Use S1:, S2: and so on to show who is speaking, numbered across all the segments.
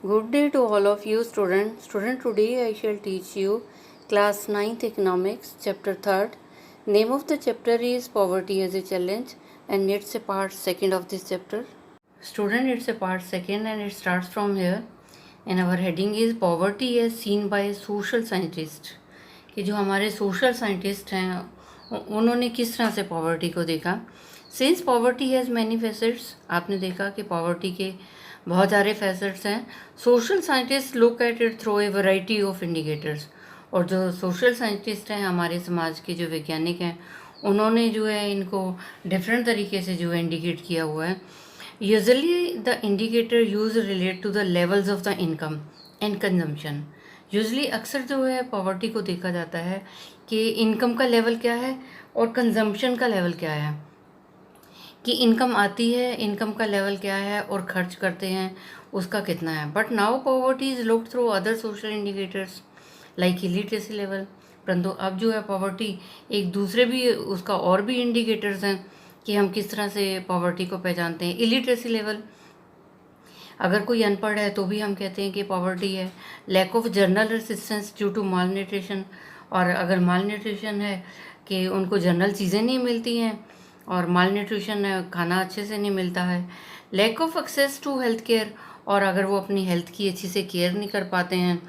S1: Good day to all of you students. Today I shall teach you class 9th economics chapter 3rd. Name of the chapter is poverty as a challenge and it's a part 2nd of this chapter. Student, it's a part 2nd and it starts from here and our heading is poverty as seen by social scientist. कि जो हमारे social scientist हैं उन्होंने किस तरह से poverty को देखा. Since poverty has many facets, आपने देखा कि पॉवर्टी के बहुत सारे फैसेट्स हैं. Social scientist look at it through a variety of indicators. और जो सोशल साइंटिस्ट हैं, हमारे समाज के जो वैज्ञानिक हैं, उन्होंने जो है इनको डिफरेंट तरीके से जो है इंडिकेट किया हुआ है. Usually the indicator use relate to the levels of the income and consumption. Usually अक्सर जो है पॉवर्टी को देखा जाता है कि इनकम का लेवल क्या है और कंजम्पशन का लेवल क्या है, कि इनकम आती है, इनकम का लेवल क्या है और खर्च करते हैं उसका कितना है. But now poverty is looked through other social indicators like illiteracy level. परंतु अब जो है पॉवर्टी एक दूसरे भी उसका और भी इंडिकेटर्स हैं कि हम किस तरह से पॉवर्टी को पहचानते हैं. इलिटरेसी लेवल, अगर कोई अनपढ़ है तो भी हम कहते हैं कि पॉवर्टी है. Lack of general assistance due to malnutrition, और अगर माल न्यूट्रिशन है कि उनको जर्नल चीज़ें नहीं मिलती हैं और माल न्यूट्रिशन है, खाना अच्छे से नहीं मिलता है. Lack of access to health care, और अगर वो अपनी हेल्थ की अच्छी से केयर नहीं कर पाते हैं.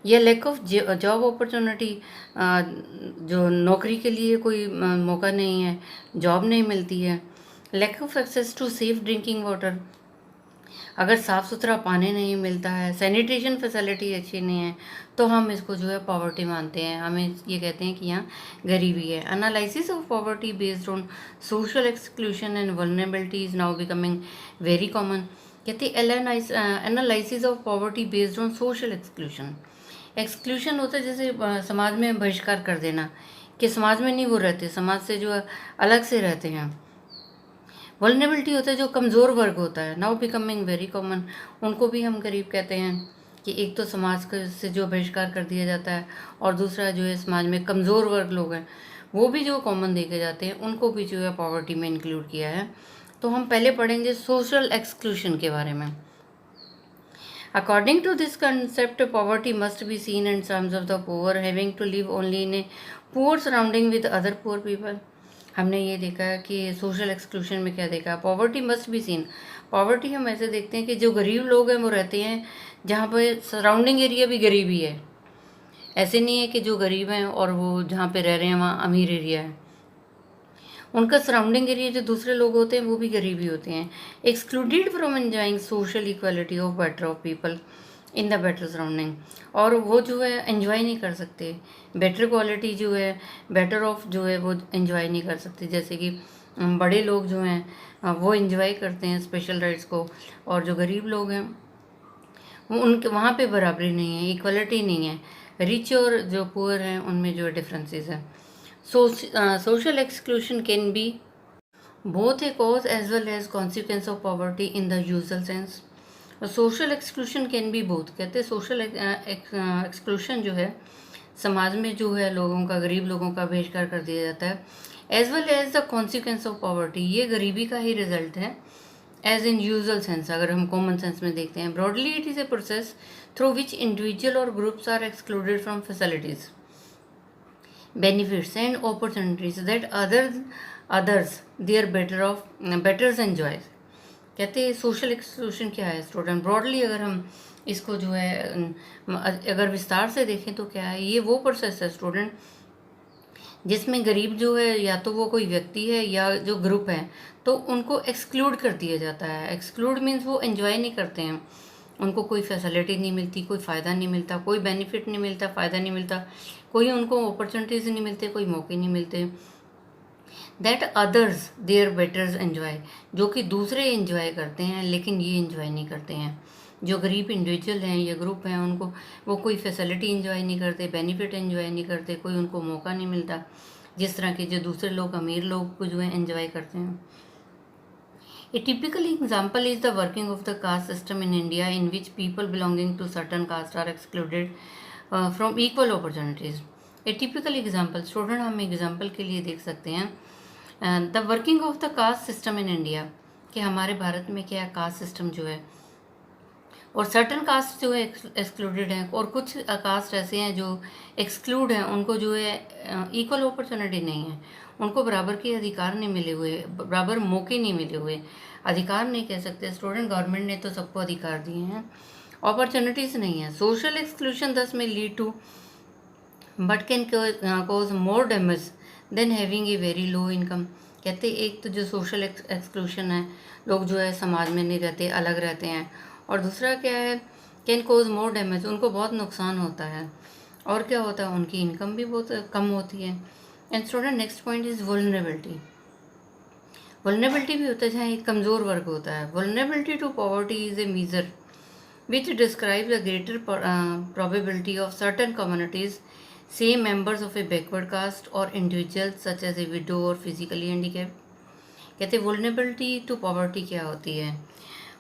S1: या लैक ऑफ जॉब अपॉर्चुनिटी, जो नौकरी के लिए कोई मौका नहीं है, जॉब नहीं मिलती है. Lack of access to safe drinking water, अगर साफ़ सुथरा पानी नहीं मिलता है, सैनिटेशन फैसिलिटी अच्छी नहीं है, तो हम इसको जो है पॉवर्टी मानते हैं. हमें ये कहते हैं कि यहाँ गरीबी है. Analysis of poverty based on social exclusion and vulnerability is now becoming very common. कहते हैं analysis of poverty based on social exclusion. Exclusion होता है जैसे समाज में बहिष्कार कर देना, कि समाज में नहीं वो रहते, समाज से जो है अलग से रहते हैं. वल्नरेबिलिटी होता है जो कमज़ोर वर्ग होता है. नाउ बिकमिंग वेरी कॉमन, उनको भी हम गरीब कहते हैं. कि एक तो समाज से जो बहिष्कार कर दिया जाता है और दूसरा जो है समाज में कमज़ोर वर्ग लोग हैं वो भी जो कॉमन देखे जाते हैं, उनको भी जो है पॉवर्टी में इंक्लूड किया है. तो हम पहले पढ़ेंगे सोशल एक्सक्लूशन के बारे में. According to this concept, poverty must be seen in terms of the poor having to live only in a poor surrounding with other poor people. हमने ये देखा है कि सोशल एक्सक्लूशन में क्या देखा, poverty must be seen. Poverty हम ऐसे देखते हैं कि जो गरीब लोग हैं वो रहते हैं जहाँ पर सराउंडिंग एरिया भी गरीब ही है. ऐसे नहीं है कि जो गरीब हैं और वो जहाँ पे रह रहे हैं वहाँ अमीर एरिया है. उनका सराउंडिंग एरिया जो दूसरे लोग होते हैं वो भी गरीब ही होते हैं. Excluded from enjoying social equality of better of people in the better surrounding, और वो जो है एंजॉय नहीं कर सकते. बेटर क्वालिटी जो है, बेटर ऑफ जो है वो एंजॉय नहीं कर सकते. जैसे कि बड़े लोग जो हैं वो एंजॉय करते हैं स्पेशल राइट्स को, और जो गरीब लोग हैं वो उनके वहाँ पे बराबरी नहीं है, इक्वलिटी नहीं है. रिच और जो पुअर हैं उनमें जो डिफरेंसेस हैं. Social exclusion can be both a cause as well as consequence of poverty in the usual sense. Social exclusion can be both. कहते हैं सोशल एक्सक्लूशन जो है समाज में जो है लोगों का, गरीब लोगों का बहिष्कार कर दिया जाता है, as well as the consequence of poverty, ये गरीबी का ही रिजल्ट है. एज इन यूजुअल सेंस, अगर हम कॉमन सेंस में देखते हैं, broadly it is a process through which individual और groups are excluded from facilities, benefits and opportunities that others their betters enjoy. कहते हैं सोशल एक्सक्लूशन क्या है स्टूडेंट. ब्रॉडली अगर हम इसको जो है अगर विस्तार से देखें तो क्या है, ये वो प्रोसेस है स्टूडेंट जिसमें गरीब जो है या तो वो कोई व्यक्ति है या जो ग्रुप है तो उनको एक्सक्लूड कर दिया जाता है. एक्सक्लूड मीन्स वो एंजॉय नहीं करते हैं, उनको कोई फैसिलिटी नहीं मिलती, कोई फ़ायदा नहीं मिलता, कोई बेनिफिट नहीं मिलता, फ़ायदा नहीं मिलता, कोई उनको अपॉर्चुनिटीज़ नहीं मिलते, कोई मौके नहीं मिलते. That others their betters enjoy, जो कि दूसरे एंजॉय करते हैं लेकिन ये एंजॉय नहीं करते हैं. जो गरीब इंडिविजुअल हैं या ग्रुप हैं उनको वो कोई फैसिलिटी एंजॉय नहीं करते, बेनिफिट एंजॉय नहीं करते, कोई उनको मौका नहीं मिलता जिस तरह के जो दूसरे लोग, अमीर लोग को जो है एंजॉय करते हैं. A typical example is the working of the caste system in India, in which people belonging to certain caste are excluded from equal opportunities. A typical example, student हम एग्जाम्पल के लिए देख सकते हैं the working of the caste system in India, कि हमारे भारत में क्या कास्ट सिस्टम जो है और सर्टन कास्ट जो है एक्सक्लूडेड हैं, और कुछ कास्ट ऐसे हैं जो एक्सक्लूड हैं, उनको जो है इक्वल अपॉर्चुनिटी नहीं है, उनको बराबर के अधिकार नहीं मिले हुए, बराबर मौके नहीं मिले हुए। अधिकार नहीं कह सकते स्टूडेंट, गवर्नमेंट ने तो सबको अधिकार दिए हैं, अपॉर्चुनिटीज़ नहीं है। Social exclusion thus may lead to but can cause more damage than having a very low income. कहते एक तो जो सोशल एक्सक्लूशन है, लोग जो है समाज में नहीं रहते, अलग रहते हैं, और दूसरा क्या है, कैन कॉज मोर डैमेज, उनको बहुत नुकसान होता है, और क्या होता है, उनकी इनकम भी बहुत कम होती है। And student next point is vulnerability. Vulnerability भी होता है जहाँ एक कमज़ोर वर्ग होता है। Vulnerability to poverty is a measure which describes a greater probability of certain communities, say members of a backward caste or individuals such as a widow or physically handicapped। कहते हैं वुलनेबिलिटी टू पॉवर्टी क्या होती है,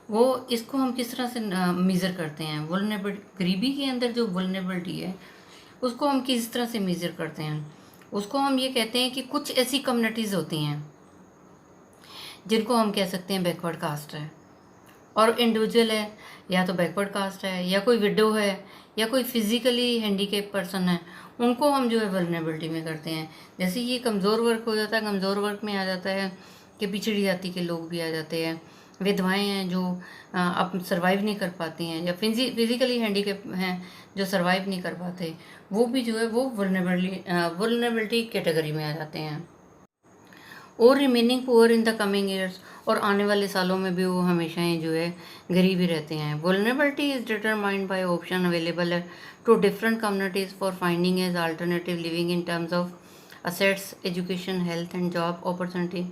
S1: वो इसको हम किस तरह से मेज़र करते हैं। वुलनेबिलिटी, गरीबी के अंदर जो वुलनेबिलिटी है उसको हम किस तरह से मेज़र करते हैं, उसको हम ये कहते हैं कि कुछ ऐसी कम्युनिटीज़ होती हैं जिनको हम कह सकते हैं बैकवर्ड कास्ट है, और इंडिविजुअल है या तो बैकवर्ड कास्ट है, या कोई विडो है, या कोई फिजिकली हैंडीकेप पर्सन है, उनको हम जो है वल्नरेबिलिटी में करते हैं। जैसे ये कमज़ोर वर्ग हो जाता है, कमज़ोर वर्ग में आ जाता है कि पिछड़ी जाति के लोग भी आ जाते हैं, विधवाएं हैं जो अब सर्वाइव नहीं कर पाती हैं, या फिजिकली हैंडीकेप हैं जो सर्वाइव नहीं कर पाते, वो भी जो है वो वल्नरेबिलिटी कैटेगरी में आ जाते हैं। और remaining poor in the coming years, और आने वाले सालों में भी वो हमेशा ही जो है गरीब ही रहते हैं। Vulnerability is determined by option available to different communities for finding as alternative living in terms of assets, education, health and job opportunity.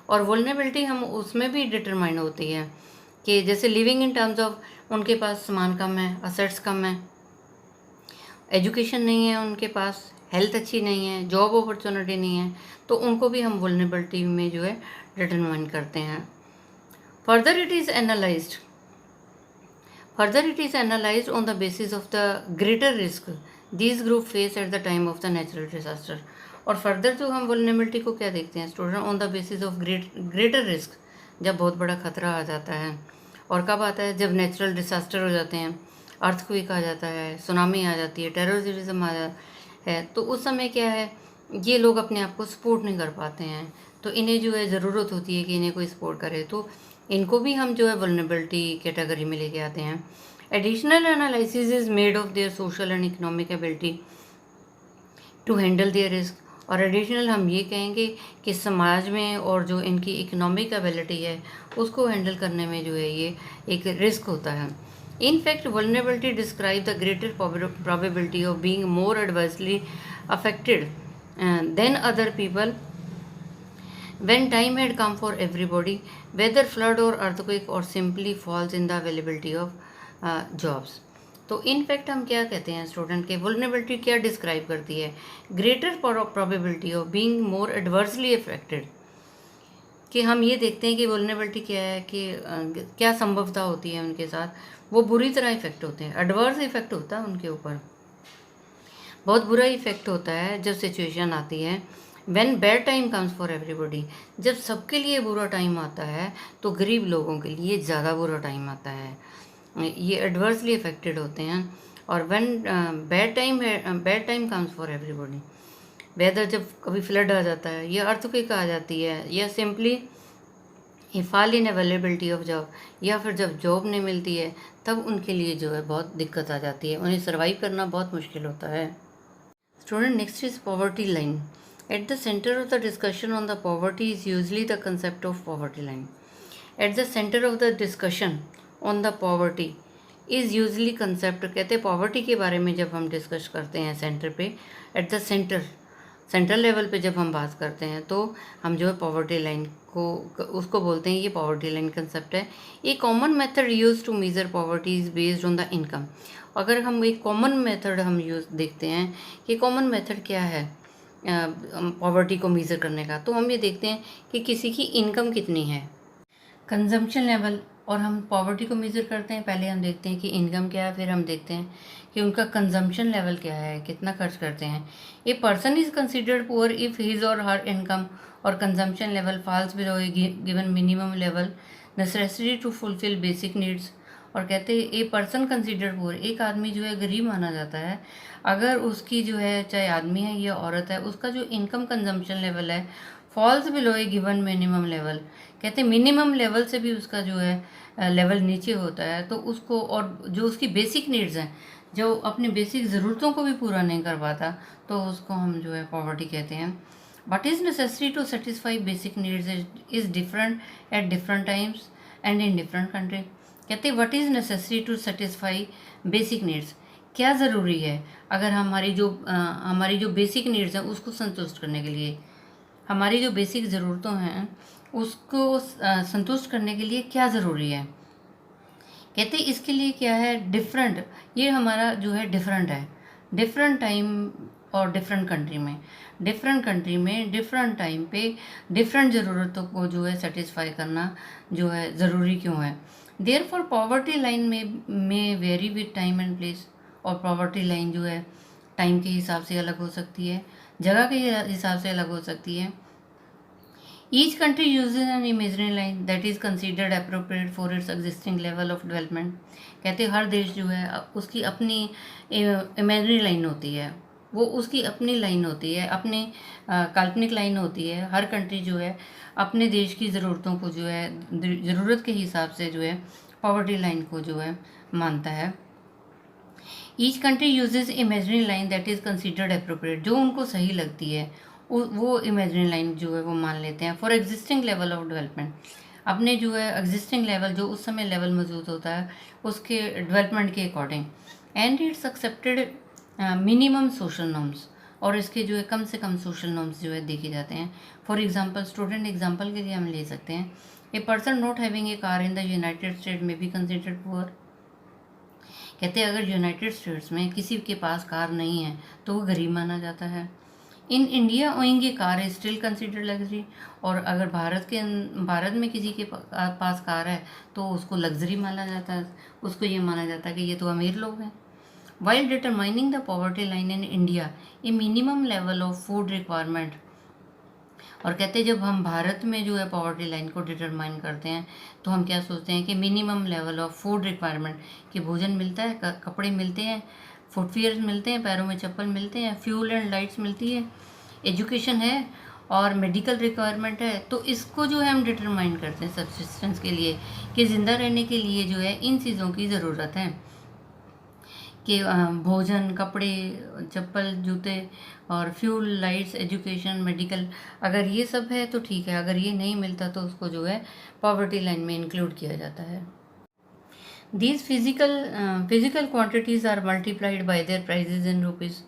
S1: और वल्नरेबिलिटी हम उसमें भी डिटरमाइन होती है कि जैसे लिविंग इन टर्म्स ऑफ उनके पास सामान कम है, असेट्स कम है, एजुकेशन नहीं है उनके पास, हेल्थ अच्छी नहीं है, जॉब अपॉर्चुनिटी नहीं है, तो उनको भी हम वल्नरेबिलिटी में जो है डिटरमाइन करते हैं। Further it is analysed on the basis of the greater risk these group face at the time of the natural disaster. और फर्दर जो हम वल्नरेबिलिटी को क्या देखते हैं student, on the basis of greater risk, जब बहुत बड़ा खतरा आ जाता है, और कब आता है, जब नेचुरल डिजास्टर हो जाते हैं, अर्थक्वेक आ जाता है, सुनामी आ जाती है, टेररिज्म आ जाता है, तो उस समय क्या है, ये लोग अपने आप को सपोर्ट नहीं कर पाते हैं, तो इन्हें जो है ज़रूरत होती है कि इन्हें कोई सपोर्ट करे, तो इनको भी हम जो है वल्नरेबिलिटी कैटेगरी में लेके आते हैं। Additional analysis is made of their social and economic ability to handle their risk. और एडिशनल हम ये कहेंगे कि समाज में और जो इनकी इकोनॉमिक एबिलिटी है उसको हैंडल करने में जो है ये एक रिस्क होता है। In fact, vulnerability describes the greater probability of being more adversely affected than other people when time had come for everybody, whether flood or earthquake or simply falls in the availability of jobs. तो in fact हम क्या कहते हैं student के, vulnerability क्या describe करती है, greater probability of being more adversely affected, कि हम ये देखते हैं कि वल्नरेबिलिटी क्या है, कि क्या संभवता होती है उनके साथ, वो बुरी तरह इफेक्ट होते हैं, एडवर्स इफेक्ट होता है उनके ऊपर, बहुत बुरा इफेक्ट होता है जब सिचुएशन आती है। When bad time comes for everybody, जब सबके लिए बुरा टाइम आता है तो गरीब लोगों के लिए ज़्यादा बुरा टाइम आता है, ये एडवर्सली इफेक्टेड होते हैं। और when bad time comes for everybody, whether जब कभी फ्लड आ जाता है, या अर्थक्वेक आ जाती है, या simply fall in availability of job, या फिर जब जॉब नहीं मिलती है तब उनके लिए जो है बहुत दिक्कत आ जाती है, उन्हें सर्वाइव करना बहुत मुश्किल होता है। Student next is poverty line. At the centre of the discussion on the poverty is usually the concept of poverty line. At the centre of the discussion on the poverty is usually concept, कहते हैं poverty के बारे में जब हम discuss करते हैं centre पे, एट द सेंट्रल लेवल पे जब हम बात करते हैं तो हम जो है पॉवर्टी लाइन को उसको बोलते हैं, ये पॉवर्टी लाइन कंसेप्ट है। ये common method use to measure poverty is based on the income. अगर हम एक कॉमन मेथड हम यूज देखते हैं कि कॉमन मेथड क्या है पॉवर्टी को मेज़र करने का, तो हम ये देखते हैं कि किसी की इनकम कितनी है, कंजम्पशन लेवल, और हम पॉवर्टी को मेज़र करते हैं, पहले हम देखते हैं कि इनकम क्या है, फिर हम देखते हैं कि उनका कंजम्पशन लेवल क्या है, कितना खर्च करते हैं। A person is considered poor if his or her income or consumption level falls below a given minimum level necessary to fulfil basic needs. और कहते हैं ए पर्सन कंसिडर पुअर, एक आदमी जो है गरीब माना जाता है अगर उसकी जो है, चाहे आदमी है या औरत है, उसका जो इनकम कंजम्पशन लेवल है false below a given minimum level. कहते हैं मिनिमम लेवल से भी उसका जो है लेवल नीचे होता है, तो उसको, और जो उसकी बेसिक नीड्स हैं, जो अपनी बेसिक ज़रूरतों को भी पूरा नहीं कर पाता, तो उसको हम जो है पॉवर्टी कहते हैं। What is necessary to satisfy basic needs is different at different times and in different country। कहते हैं what is necessary to satisfy basic needs, क्या ज़रूरी है अगर हमारी जो बेसिक नीड्स हैं उसको संतुष्ट करने के लिए, हमारी जो बेसिक ज़रूरतों हैं उसको संतुष्ट करने के लिए क्या ज़रूरी है। कहते हैं इसके लिए क्या है, डिफरेंट, ये हमारा जो है डिफरेंट है, डिफरेंट टाइम और डिफरेंट कंट्री में, डिफरेंट टाइम पे डिफरेंट ज़रूरतों को जो है सेटिस्फाई करना जो है ज़रूरी क्यों है। देयरफॉर पॉवर्टी लाइन में very with time and place, और पॉवर्टी लाइन जो है टाइम के हिसाब से अलग हो सकती है, जगह के हिसाब से अलग हो सकती है। Each country uses an imaginary line that is considered appropriate for its existing level of development. कहते हैं हर देश जो है उसकी अपनी इमेजनरी लाइन होती है, वो उसकी अपनी लाइन होती है, अपनी काल्पनिक लाइन होती है। हर कंट्री जो है अपने देश की ज़रूरतों को जो है ज़रूरत के हिसाब से जो है पॉवर्टी लाइन को जो है मानता है। Each country uses imaginary line that is considered appropriate, जो उनको सही लगती है वो इमेजनरी लाइन जो है वो मान लेते हैं for existing level of development, अपने जो है एग्जिस्टिंग लेवल, जो उस समय लेवल मौजूद होता है उसके डेवलपमेंट के according. And it's accepted minimum social norms, और इसके जो है कम से कम सोशल नॉर्म्स जो है देखे जाते हैं। फॉर एग्जांपल, स्टूडेंट एग्जांपल के लिए हम ले सकते हैं, a person not having a car in the United state में बी कंसिडर्ड पुअर। कहते हैं अगर यूनाइटेड स्टेट्स में किसी के पास कार नहीं है तो वो गरीब माना जाता है। In India owing A car is still considered luxury, और अगर भारत में किसी के पास कार है तो उसको लग्जरी माना जाता है, उसको ये माना जाता है कि ये तो अमीर लोग हैं। While determining the poverty line in India, a minimum level of food requirement, और कहते हैं जब हम भारत में जो है पॉवर्टी लाइन को डिटरमाइन करते हैं तो हम क्या सोचते हैं कि minimum level of food requirement, कि भोजन मिलता है, कपड़े मिलते हैं, फुटवियर्स मिलते हैं, पैरों में चप्पल मिलते हैं, फ्यूल एंड लाइट्स मिलती है, एजुकेशन है और मेडिकल रिक्वायरमेंट है। तो इसको जो है हम डिटरमाइन करते हैं सब्सिस्टेंस के लिए, कि ज़िंदा रहने के लिए जो है इन चीज़ों की ज़रूरत है, कि भोजन, कपड़े, चप्पल, जूते और फ्यूल, लाइट्स, एजुकेशन, मेडिकल, अगर ये सब है तो ठीक है, अगर ये नहीं मिलता तो उसको जो है पॉवर्टी लाइन में इंक्लूड किया जाता है। These physical quantities are multiplied by their prices in rupees,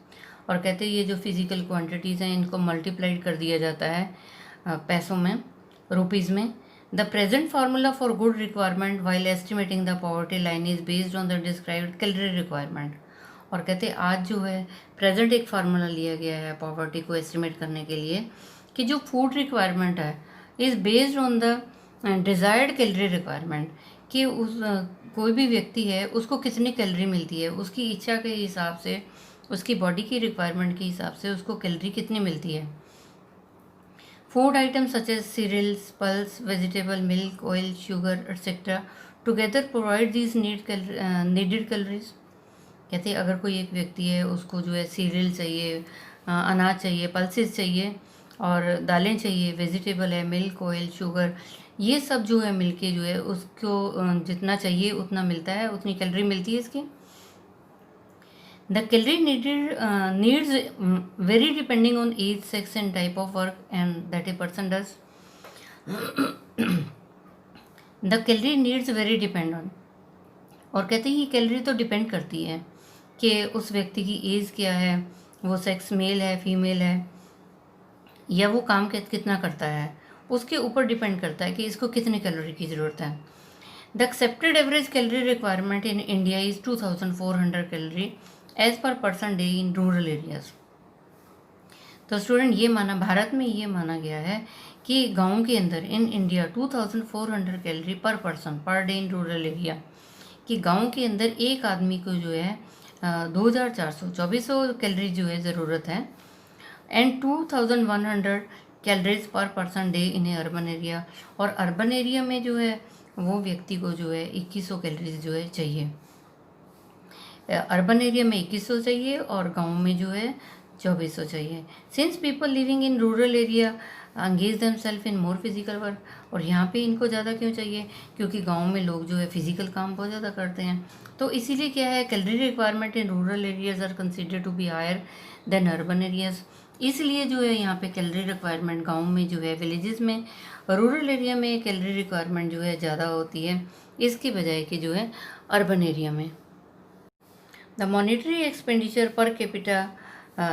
S1: और कहते हैं ये जो फिजिकल क्वांटिटीज़ हैं इनको मल्टीप्लाइड कर दिया जाता है पैसों में, रुपीज़ में। The present formula for good requirement while estimating the poverty line is based on the described calorie requirement, और कहते हैं आज जो है प्रेजेंट एक फार्मूला लिया गया है पॉवर्टी को एस्टिमेट करने के लिए, कि जो फूड रिक्वायरमेंट है is based on the desired calorie requirement, कि उस कोई भी व्यक्ति है उसको कितनी कैलोरी मिलती है, उसकी इच्छा के हिसाब से, उसकी बॉडी की रिक्वायरमेंट के हिसाब से उसको कैलोरी कितनी मिलती है। Food items such as cereals, pulse, vegetable, milk, oil, sugar, etc. together provide these needed calories। कहते हैं अगर कोई एक व्यक्ति है उसको जो है सीरियल चाहिए, अनाज चाहिए, पल्सेस चाहिए और दालें चाहिए, वेजिटेबल है, मिल्क, ऑयल, शुगर, ये सब जो है मिलके जो है उसको जितना चाहिए उतना मिलता है, उतनी कैलोरी मिलती है इसकी। The calorie needs vary depending on age, sex and type of work and that a person does। The calorie needs vary depend on, और कहते हैं ये कैलोरी तो डिपेंड करती है कि उस व्यक्ति की एज क्या है, वो सेक्स मेल है, फीमेल है, या वो काम कितना करता है, उसके ऊपर डिपेंड करता है कि इसको कितनी कैलोरी की ज़रूरत है। The accepted average calorie requirement in India is 2400 calorie as per person day in rural areas. तो स्टूडेंट ये माना, भारत में ये माना गया है कि गांव के अंदर इन इंडिया 2400 कैलोरी पर person per day in rural area, कि गांव के अंदर एक आदमी को जो है 2400 कैलोरी जो है ज़रूरत है, एंड 2100 कैलोरीज पर person day in urban area, और अर्बन एरिया में जो है वो व्यक्ति को जो है 2100 कैलोरीज जो है चाहिए। अर्बन एरिया में 2100 चाहिए और गांव में जो है 2400 चाहिए। Since people living in rural area engage themselves in more physical work, और यहाँ पे इनको ज़्यादा क्यों चाहिए, क्योंकि गांव में लोग जो है फिजिकल काम बहुत ज़्यादा करते हैं, तो इसीलिए क्या है, calorie requirement in rural areas are considered to be higher than urban areas. इसलिए जो है यहाँ पे कैलोरी रिक्वायरमेंट गाँव में जो है, विलेजेस में, रूरल एरिया में कैलोरी रिक्वायरमेंट जो है ज़्यादा होती है इसकी बजाय कि जो है अर्बन एरिया में। The monetary expenditure per capita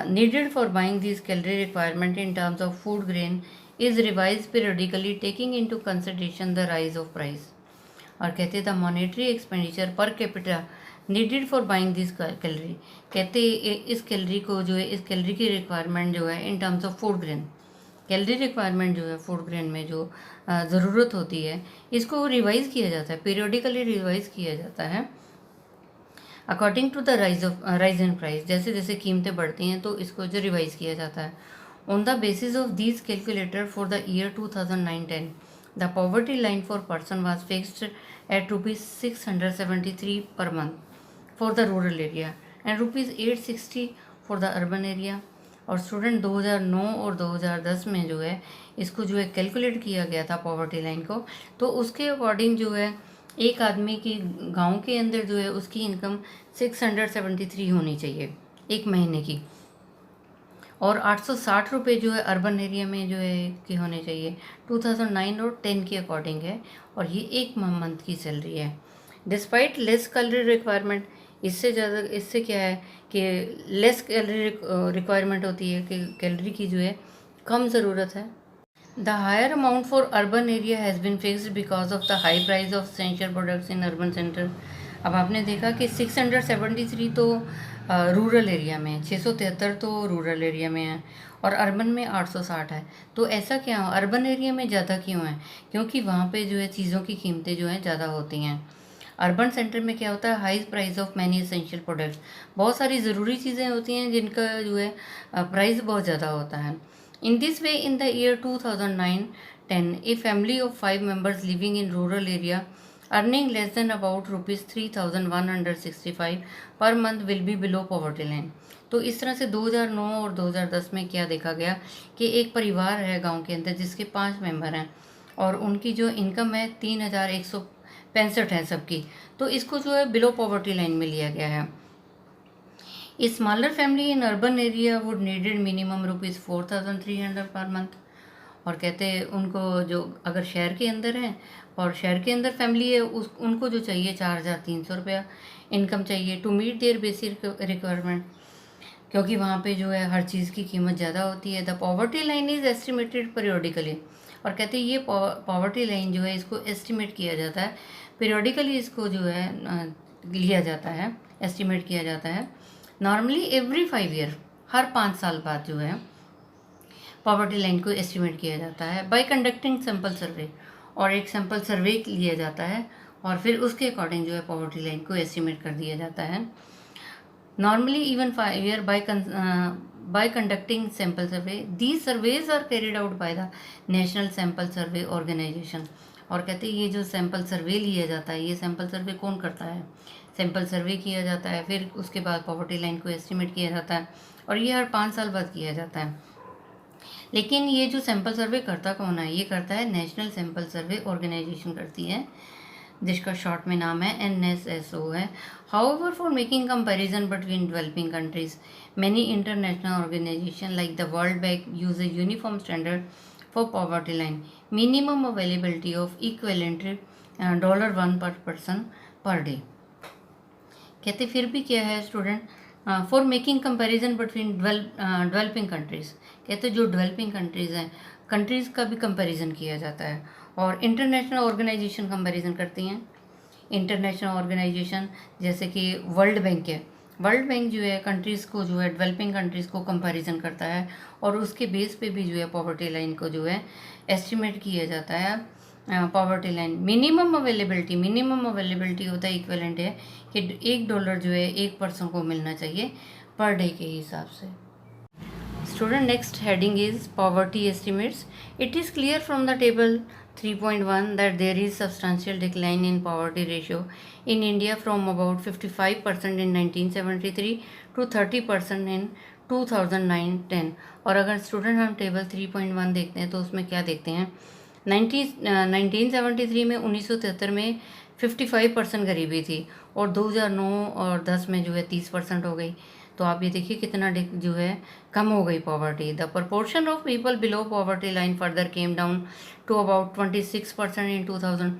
S1: needed for buying these calorie requirement in terms of food grain is revised periodically taking into consideration the rise of price। और कहते the monetary expenditure per capita needed for buying this calorie, कहते इस calorie को जो है, इस calorie की requirement जो है इन terms of food grain, calorie requirement जो है फूड ग्रेन में जो ज़रूरत होती है इसको रिवाइज़ किया जाता है, पीरियडिकली रिवाइज़ किया जाता है according to the rise in price. जैसे जैसे कीमतें बढ़ती हैं तो इसको जो रिवाइज़ किया जाता है। On the basis of these calculator for the year 2009-10 the poverty line for person was fixed at ₹673 per month for the rural area and ₹860 for the urban area. और स्टूडेंट 2009 और 2010 में जो है इसको जो है कैलकुलेट किया गया था पॉवर्टी लाइन को, तो उसके अकॉर्डिंग जो है एक आदमी की गांव के अंदर जो है उसकी इनकम 673 होनी चाहिए एक महीने की, और 860 रुपये जो है अर्बन एरिया में जो है कि होने चाहिए। 2009 और 10 के अकॉर्डिंग है, और ये एक मंथ की सैलरी है। डिस्पाइट लेस कैलोरी रिक्वायरमेंट, इससे ज़्यादा, इससे क्या है कि लेस कैलोरी रिक्वायरमेंट होती है, कि कैलोरी की जो है कम ज़रूरत है। The higher amount for urban area has been fixed because of the high price of essential products in urban center। अब आपने देखा कि 673 तो रूरल एरिया में है, 673 तो रूरल एरिया में है, और अर्बन में 860 है। तो ऐसा क्या हो, अर्बन एरिया में ज़्यादा क्यों है, क्योंकि वहाँ पे जो है चीज़ों की कीमतें जो हैं ज़्यादा होती हैं। अर्बन सेंटर में क्या होता है, high price of many essential products, बहुत सारी ज़रूरी चीज़ें होती हैं जिनका जो है प्राइस बहुत ज़्यादा होता है। In this way, in the year 2009-10, a family of 5 members living in rural area earning less than about ₹3,165 per month will be below poverty line। तो इस तरह से 2009 और 2010 में क्या देखा गया कि एक परिवार है गांव के अंदर जिसके 5 मेंबर हैं और उनकी जो इनकम है 3,165 है सबकी, तो इसको जो है बिलो पॉवर्टी लाइन में लिया गया है। A smaller family in urban area would needed minimum ₹4,300 per month. और कहते हैं उनको जो अगर शहर के अंदर हैं और शहर के अंदर फैमिली है उनको जो चाहिए 4,300 रुपया इनकम चाहिए to meet their basic requirement, क्योंकि वहाँ पे जो है हर चीज़ की कीमत ज़्यादा होती है। The poverty line is estimated periodically, और कहते हैं ये पॉवर्टी लाइन जो है इसको एस्टिमेट किया जाता है पीरियोडिकली, इसको जो है लिया जाता है, एस्टिमेट किया जाता है नॉर्मली एवरी 5 ईयर, हर 5 साल बाद जो है पॉवर्टी लाइन को एस्टिमेट किया जाता है बाय कंडक्टिंग सैंपल सर्वे, और एक सैंपल सर्वे लिया जाता है और फिर उसके अकॉर्डिंग जो है पॉवर्टी लाइन को एस्टिमेट कर दिया जाता है। Normally even 5 year by conducting sample survey, these surveys are carried out by the national sample survey organisation. और कहते हैं ये जो सैंपल सर्वे लिया जाता है, ये सैंपल सर्वे कौन करता है, सैंपल सर्वे किया जाता है, फिर उसके बाद पॉवर्टी लाइन को एस्टिमेट किया जाता है, और ये हर 5 साल बाद किया जाता है। लेकिन ये जो सैंपल सर्वे करता कौन है, ये करता है नेशनल सैंपल सर्वे ऑर्गेनाइजेशन करती है, जिसका शॉर्ट में नाम है NSSO है। However for making comparison between developing countries many international organisation like the world bank use a uniform standard for poverty line, minimum availability of equivalent $1 per person per day. कहते फिर भी क्या है student, for making comparison between developing countries, कहते जो developing countries हैं countries का भी कंपैरिजन किया जाता है, और इंटरनेशनल ऑर्गेनाइजेशन कंपैरिजन करती हैं। इंटरनेशनल ऑर्गेनाइजेशन जैसे कि वर्ल्ड बैंक है, वर्ल्ड बैंक जो है कंट्रीज़ को जो है डेवलपिंग कंट्रीज़ को कंपैरिजन करता है, और उसके बेस पे भी जो है पॉवर्टी लाइन को जो है एस्टिमेट किया जाता है। पॉवर्टी लाइन मिनिमम अवेलेबिलिटी होता है इक्विवेलेंट है कि $1 जो है एक पर्सन को मिलना चाहिए पर डे के हिसाब से। Student, next heading is poverty estimates. It is clear from the table 3.1 that there is substantial decline in poverty ratio in India from about 55% in 1973 to 30% in 2009-10. और अगर स्टूडेंट हम table 3.1 देखते हैं तो उसमें क्या देखते हैं, 1973 में 1973 में 55% गरीबी थी और 2009 और 10 में जो है 30% हो गई। तो आप ये देखिए कितना जो है कम हो गई poverty. The proportion of people below poverty line further came down to about 26% in 2000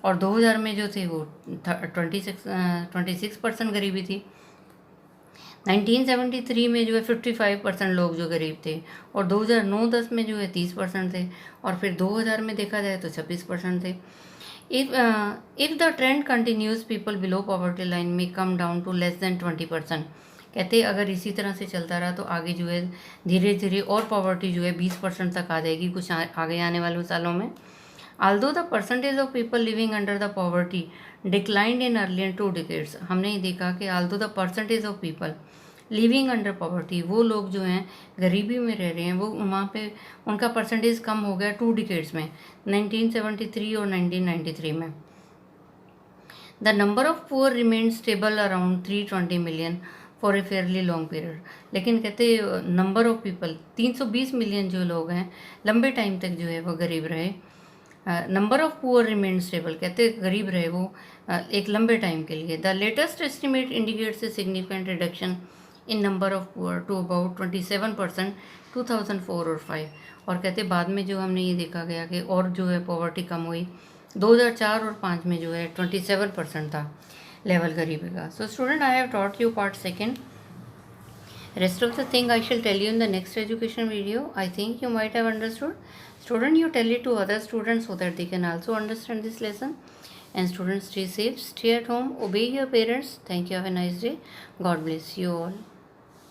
S1: और 2000 में जो थे वो 26% गरीबी थी। 1973 में जो है 55% लोग जो गरीब थे और 2009-10 में जो है 30% थे और फिर 2000 में देखा जाए तो 26% थे। If the trend continues people below poverty line में come down to less than 20%। कहते अगर इसी तरह से चलता रहा तो आगे जो है धीरे धीरे और पॉवर्टी जो है 20% तक आ जाएगी कुछ आगे आने वाले सालों में। Although the percentage of people living under the poverty declined in earlier 2 decades, हमने ये देखा कि although the percentage of people living under poverty, वो लोग जो हैं गरीबी में रह रहे हैं, वो वहाँ पे उनका परसेंटेज कम हो गया 2 decades में, 1973 और 1993 में। The number of poor remained stable around 320 million for a Fairlie long period. लेकिन कहते नंबर ऑफ पीपल 320 मिलियन जो लोग हैं लंबे टाइम तक जो है वो गरीब रहे। Number of poor remain stable, कहते गरीब रहे वो एक लंबे टाइम के लिए। The latest estimate indicates a significant reduction in number of poor to about 27% 2004 और 5। और कहते बाद में जो हमने ये देखा गया कि और जो है पॉवर्टी कम हुई, 2004 और 5 में जो है 27% था लेवल गरीबी का। So student, I have taught you part second. Rest of the thing I shall tell you in the next education video. I think you might have understood. Student, you tell it to other students so that they can also understand this lesson. And students, stay safe, stay at home, obey your parents. Thank you. Have a nice day. God bless you all.